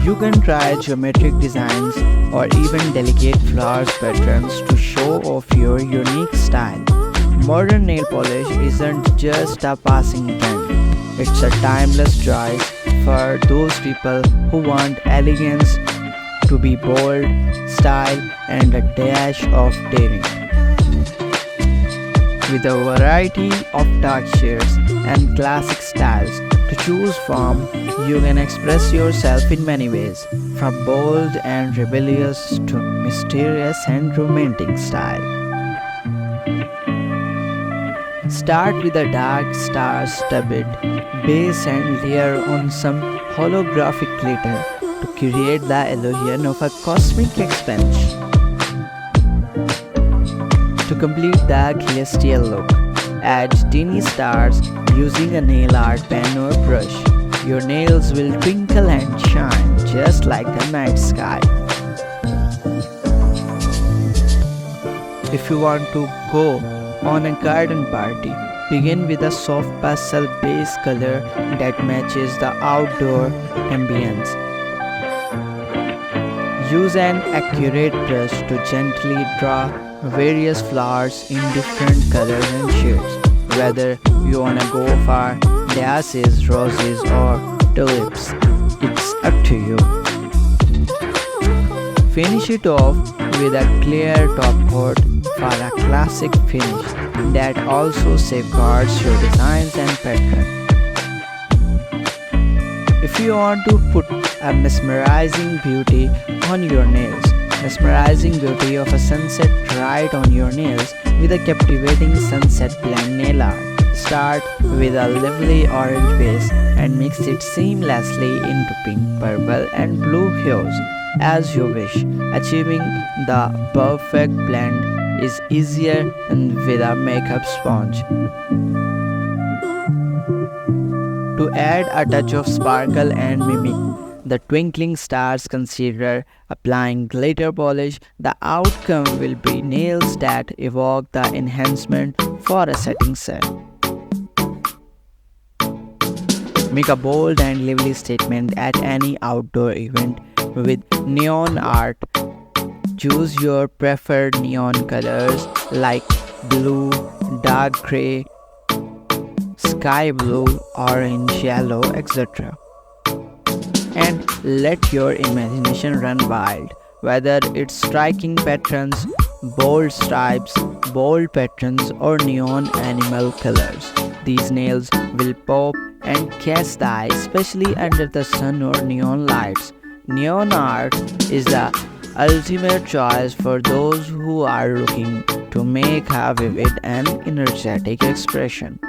You can try geometric designs or even delicate flower patterns to show off your unique style. Modern nail polish isn't just a passing trend, it's a timeless choice for those people who want elegance to be bold, style, and a dash of daring. With a variety of dark shades and classic styles to choose from, you can express yourself in many ways, from bold and rebellious to mysterious and romantic style. Start with a dark star-studded base and layer on some holographic glitter to create the illusion of a cosmic expansion. To complete the celestial look, add teeny stars using a nail art pen or brush. Your nails will twinkle and shine just like the night sky. If you want to go on a garden party, begin with a soft pastel base color that matches the outdoor ambience. Use an accurate brush to gently draw various flowers in different colors and shades. Whether you wanna go for daisies, roses, or tulips, it's up to you. Finish it off with a clear top coat for a classic finish that also safeguards your designs and pattern. If you want to put a mesmerizing beauty on your nails, mesmerizing beauty of a sunset right on your nails with a captivating sunset blend nail art. Start with a lovely orange base and mix it seamlessly into pink, purple and blue hues as you wish. Achieving the perfect blend is easier than with a makeup sponge. To add a touch of sparkle and mimic the twinkling stars, consider applying glitter polish. The outcome will be nails that evoke the enhancement for a setting sun. Make a bold and lively statement at any outdoor event with neon art. Choose your preferred neon colors like blue, dark gray, sky blue, orange, yellow, etc. And let your imagination run wild. Whether it's striking patterns, bold stripes, bold patterns, or neon animal colors, these nails will pop and catch the eye, especially under the sun or neon lights. Neon art is the ultimate choice for those who are looking to make a vivid and energetic expression.